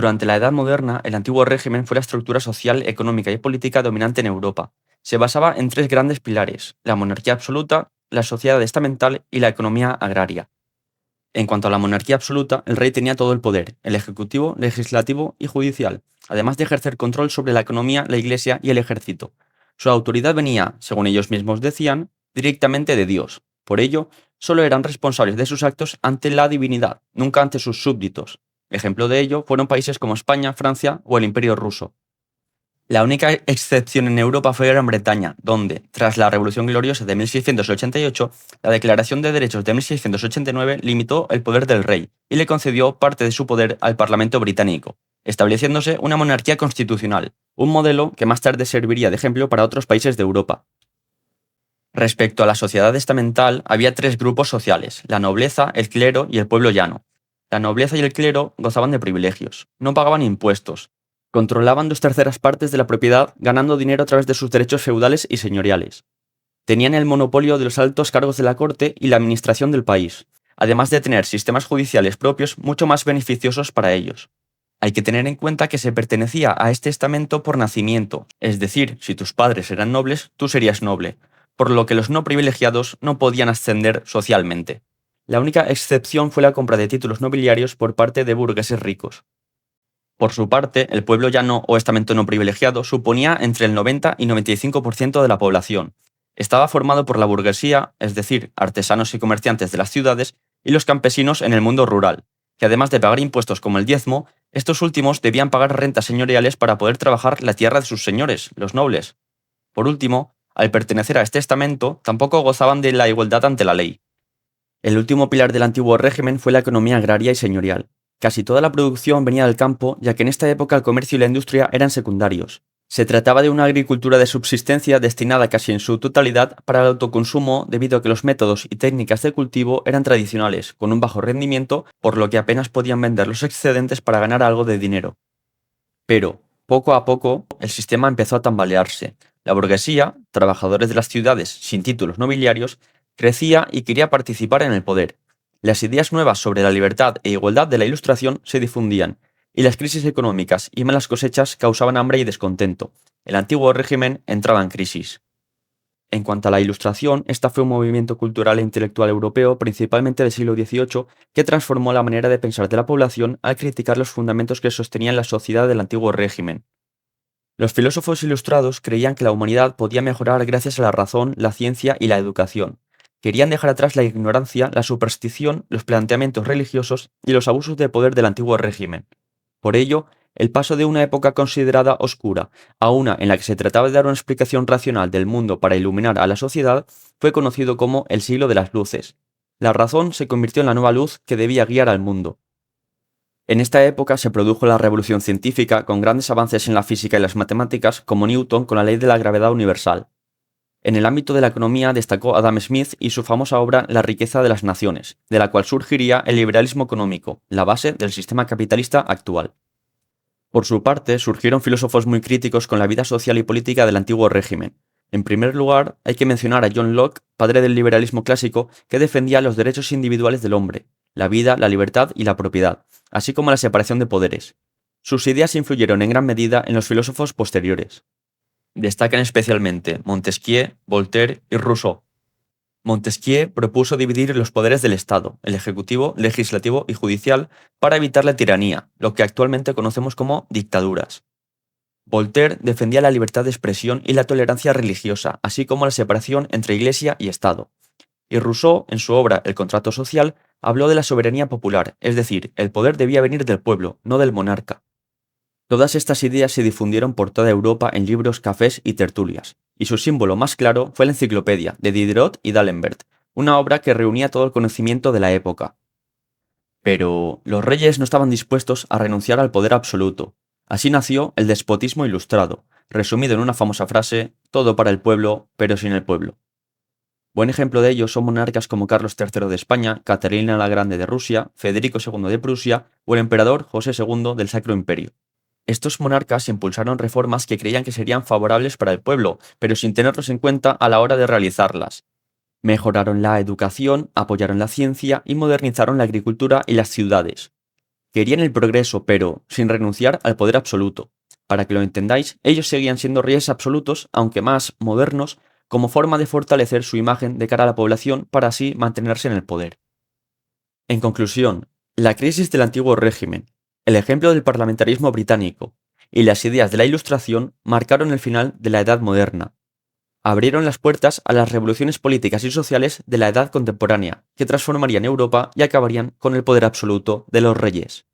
Durante la Edad Moderna, el antiguo régimen fue la estructura social, económica y política dominante en Europa. Se basaba en tres grandes pilares: la monarquía absoluta, la sociedad estamental y la economía agraria. En cuanto a la monarquía absoluta, el rey tenía todo el poder, el ejecutivo, legislativo y judicial, además de ejercer control sobre la economía, la iglesia y el ejército. Su autoridad venía, según ellos mismos decían, directamente de Dios. Por ello, solo eran responsables de sus actos ante la divinidad, nunca ante sus súbditos. Ejemplo de ello fueron países como España, Francia o el Imperio ruso. La única excepción en Europa fue Gran Bretaña, donde, tras la Revolución Gloriosa de 1688, la Declaración de Derechos de 1689 limitó el poder del rey y le concedió parte de su poder al Parlamento británico, estableciéndose una monarquía constitucional, un modelo que más tarde serviría de ejemplo para otros países de Europa. Respecto a la sociedad estamental, había tres grupos sociales: la nobleza, el clero y el pueblo llano. La nobleza y el clero gozaban de privilegios, no pagaban impuestos, controlaban 2/3 de la propiedad, ganando dinero a través de sus derechos feudales y señoriales. Tenían el monopolio de los altos cargos de la corte y la administración del país, además de tener sistemas judiciales propios mucho más beneficiosos para ellos. Hay que tener en cuenta que se pertenecía a este estamento por nacimiento, es decir, si tus padres eran nobles, tú serías noble, por lo que los no privilegiados no podían ascender socialmente. La única excepción fue la compra de títulos nobiliarios por parte de burgueses ricos. Por su parte, el pueblo llano o estamento no privilegiado suponía entre el 90 y 95% de la población. Estaba formado por la burguesía, es decir, artesanos y comerciantes de las ciudades, y los campesinos en el mundo rural, que además de pagar impuestos como el diezmo, estos últimos debían pagar rentas señoriales para poder trabajar la tierra de sus señores, los nobles. Por último, al pertenecer a este estamento, tampoco gozaban de la igualdad ante la ley. El último pilar del antiguo régimen fue la economía agraria y señorial. Casi toda la producción venía del campo, ya que en esta época el comercio y la industria eran secundarios. Se trataba de una agricultura de subsistencia destinada casi en su totalidad para el autoconsumo, debido a que los métodos y técnicas de cultivo eran tradicionales, con un bajo rendimiento, por lo que apenas podían vender los excedentes para ganar algo de dinero. Pero, poco a poco, el sistema empezó a tambalearse. La burguesía, trabajadores de las ciudades sin títulos nobiliarios, crecía y quería participar en el poder. Las ideas nuevas sobre la libertad e igualdad de la Ilustración se difundían, y las crisis económicas y malas cosechas causaban hambre y descontento. El antiguo régimen entraba en crisis. En cuanto a la Ilustración, esta fue un movimiento cultural e intelectual europeo, principalmente del siglo XVIII, que transformó la manera de pensar de la población al criticar los fundamentos que sostenían la sociedad del antiguo régimen. Los filósofos ilustrados creían que la humanidad podía mejorar gracias a la razón, la ciencia y la educación. Querían dejar atrás la ignorancia, la superstición, los planteamientos religiosos y los abusos de poder del antiguo régimen. Por ello, el paso de una época considerada oscura a una en la que se trataba de dar una explicación racional del mundo para iluminar a la sociedad fue conocido como el siglo de las luces. La razón se convirtió en la nueva luz que debía guiar al mundo. En esta época se produjo la revolución científica, con grandes avances en la física y las matemáticas, como Newton con la ley de la gravedad universal. En el ámbito de la economía destacó Adam Smith y su famosa obra La riqueza de las naciones, de la cual surgiría el liberalismo económico, la base del sistema capitalista actual. Por su parte, surgieron filósofos muy críticos con la vida social y política del antiguo régimen. En primer lugar, hay que mencionar a John Locke, padre del liberalismo clásico, que defendía los derechos individuales del hombre, la vida, la libertad y la propiedad, así como la separación de poderes. Sus ideas influyeron en gran medida en los filósofos posteriores. Destacan especialmente Montesquieu, Voltaire y Rousseau. Montesquieu propuso dividir los poderes del Estado, el ejecutivo, legislativo y judicial, para evitar la tiranía, lo que actualmente conocemos como dictaduras. Voltaire defendía la libertad de expresión y la tolerancia religiosa, así como la separación entre Iglesia y Estado. Y Rousseau, en su obra El contrato social, habló de la soberanía popular, es decir, el poder debía venir del pueblo, no del monarca. Todas estas ideas se difundieron por toda Europa en libros, cafés y tertulias, y su símbolo más claro fue la Enciclopedia, de Diderot y d'Alembert, una obra que reunía todo el conocimiento de la época. Pero los reyes no estaban dispuestos a renunciar al poder absoluto. Así nació el despotismo ilustrado, resumido en una famosa frase: todo para el pueblo, pero sin el pueblo. Buen ejemplo de ello son monarcas como Carlos III de España, Caterina la Grande de Rusia, Federico II de Prusia o el emperador José II del Sacro Imperio. Estos monarcas impulsaron reformas que creían que serían favorables para el pueblo, pero sin tenerlos en cuenta a la hora de realizarlas. Mejoraron la educación, apoyaron la ciencia y modernizaron la agricultura y las ciudades. Querían el progreso, pero sin renunciar al poder absoluto. Para que lo entendáis, ellos seguían siendo reyes absolutos, aunque más modernos, como forma de fortalecer su imagen de cara a la población para así mantenerse en el poder. En conclusión, la crisis del antiguo régimen, el ejemplo del parlamentarismo británico y las ideas de la Ilustración marcaron el final de la Edad Moderna. Abrieron las puertas a las revoluciones políticas y sociales de la Edad contemporánea, que transformarían Europa y acabarían con el poder absoluto de los reyes.